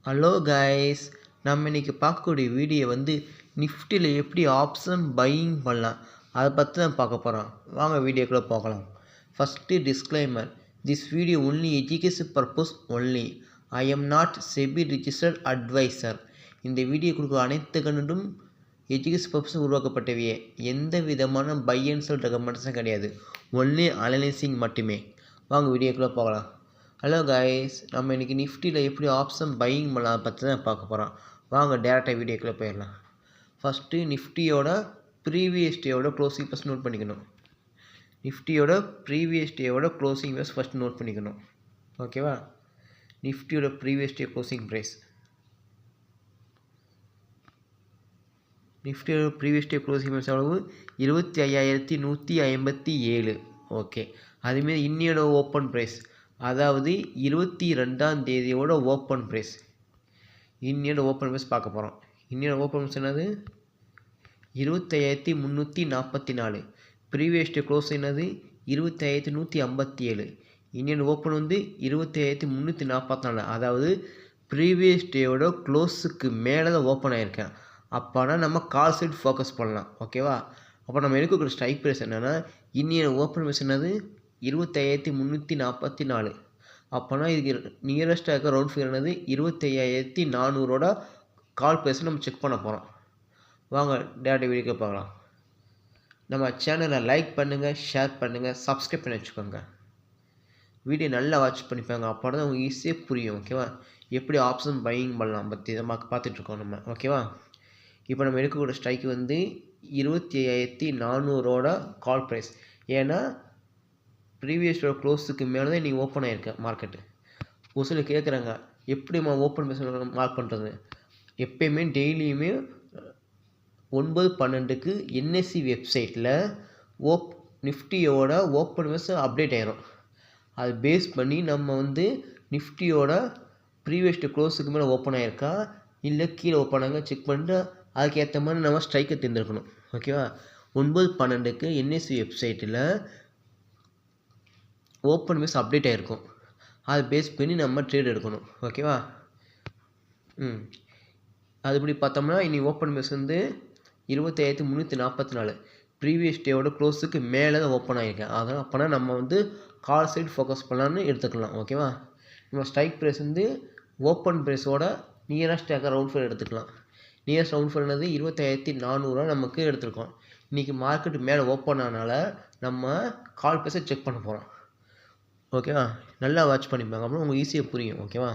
Hello guys, நம்ம இன்றைக்கி பார்க்கக்கூடிய வீடியோ நிஃப்டியில் எப்படி ஆப்ஷன் பையிங் பண்ணலாம் அதை பற்றி தான் பார்க்க போகிறோம். வாங்க வீடியோக்குள்ளே பார்க்கலாம். First disclaimer, this video only education purpose only. I am not SEBI registered advisor. இந்த வீடியோ கொடுக்குற அனைத்து கண்டும் எஜுகேஷன் பர்பஸ் உருவாக்கப்பட்டவையே. எந்த விதமான பை அண்ட் செல் ரெக்கமெண்டேஷன் கிடையாது, ஒன்லி அனலைசிங் மட்டுமே. வாங்க வீடியோக்குள்ளே போகலாம். ஹலோ கைஸ், நம்ம இன்றைக்கி நிஃப்டியில் எப்படி ஆப்ஷன் பையிங் பண்ணலாம் பற்றி தான் பார்க்க போகிறோம். வாங்க டேரெக்டாக வீடியோக்குள்ளே போயிடலாம். ஃபஸ்ட்டு நிஃப்டியோட ப்ரீவியஸ் டேயோட க்ளோசிங் ஃபஸ்ட் நோட் பண்ணிக்கணும். நிஃப்டியோட ப்ரீவியஸ் டேயோட க்ளோசிங் ப்ரைஸ் ஃபஸ்ட் நோட் பண்ணிக்கணும். ஓகேவா? நிஃப்டியோட ப்ரீவியஸ் டே க்ளோசிங் ப்ரைஸ், நிஃப்டியோட ப்ரீவியஸ் டே க்ளோசிங் ப்ரைஸ் அளவு 25,157. ஓகே. அதுமாரி இன்னையோட ஓப்பன் ப்ரைஸ், அதாவது 22ஆம் தேதியோட ஓப்பன் ப்ரைஸ், இன்னையோட ஓப்பன் ப்ரைஸ் பார்க்க போகிறோம். இன்னையோட ஓப்பன் ப்ரைஸ் என்னது? 25,344. ப்ரீவியஸ் டே க்ளோஸ் என்னது? 25,157. இன்னையோட ஓப்பன் 25,344. அதாவது ப்ரீவியஸ் டேயோட க்ளோஸுக்கு மேலே தான் ஓப்பன் ஆகிருக்கேன். அப்போனா நம்ம கால் சைட் ஃபோக்கஸ் பண்ணலாம். ஓகேவா? அப்போ நம்ம எடுக்கக்கூடிய ஸ்ட்ரைக் ப்ரைஸ் என்னென்னா, இன்னையோட ஓப்பன் ப்ரைஸ் என்னது? 25,344. அப்போனா இதுக்கு நியரஸ்ட்டாக இருக்க ரவுண்ட் ஃபிகர் என்னது? 25,400 கால் ப்ரைஸை நம்ம செக் பண்ண போகிறோம். வாங்க டேரக்டாக வீடியோக்கு பார்க்கலாம். நம்ம சேனலை லைக் பண்ணுங்கள், ஷேர் பண்ணுங்கள், சப்ஸ்கிரைப் பண்ணி வச்சுக்கோங்க. வீடியோ நல்லா வாட்ச் பண்ணிப்பாங்க, அப்போ தான் உங்களுக்கு ஈஸியாக புரியும். ஓகேவா? எப்படி ஆப்ஷன் பையிங் பண்ணலாம் பற்றி இதை பார்த்துட்ருக்கோம் நம்ம. ஓகேவா? இப்போ நம்ம எடுக்கக்கூடிய ஸ்ட்ரைக் 25,400 கால் ப்ரைஸ். ஏன்னா ப்ரீவியஸோட க்ளோஸுக்கு மேலே தான் நீங்கள் ஓப்பன் ஆகிருக்கேன் மார்க்கெட்டு. ஒரு சில கேட்குறாங்க, எப்படிம்மா ஓப்பன் ப்ரைஸ் மார்க் பண்ணுறது? எப்பயுமே டெய்லியுமே 9:12க்கு என்எஸ்சி வெப்சைட்டில் நிஃப்டியோட ஓப்பன் ப்ரைஸ் அப்டேட் ஆகிரும். அது பேஸ் பண்ணி நம்ம நிஃப்டியோட ப்ரீவியஸ் டே க்ளோஸுக்கு மேலே ஓப்பன் ஆகிருக்கா இல்லை கீழே ஓப்பன் ஆக செக் பண்ணிட்டு அதுக்கேற்ற மாதிரி நம்ம ஸ்ட்ரைக்கை தேர்ந்தெடுக்கணும். ஓகேவா? 9:12க்கு என்எஸ்சி வெப்சைட்டில் ஓப்பன் ப்ரைஸ் அப்டேட் ஆகிருக்கும். அதை பேஸ் பண்ணி நம்ம ட்ரேட் எடுக்கணும். ஓகேவா? அதுபடி பார்த்தோம்னா இன்னைக்கு ஓப்பன் ப்ரைஸ் 25,344. ப்ரீவியஸ் டேவோட க்ளோஸுக்கு மேலே தான் ஓப்பன் ஆகிருக்கேன். அதனால் அப்போனா நம்ம கால் சைடு ஃபோக்கஸ் பண்ணலான்னு எடுத்துக்கலாம். ஓகேவா? நம்ம ஸ்ட்ரைக் ப்ரைஸ் ஓப்பன் ப்ரைஸோட நியரஸ்ட்டாக ரவுண்ட் ஃபைர் எடுத்துக்கலாம். நியரஸ்ட் ரவுண்ட் ஃபைர் என்னது? 25,400 நமக்கு எடுத்துருக்கோம். இன்றைக்கி மார்க்கெட் மேலே ஓப்பன் ஆனால நம்ம கால் ப்ரைஸை செக் பண்ண போகிறோம். ஓகேவா? நல்லா வாட்ச் பண்ணிப்பாங்க, அப்புறம் உங்களுக்கு ஈஸியாக புரியும். ஓகேவா?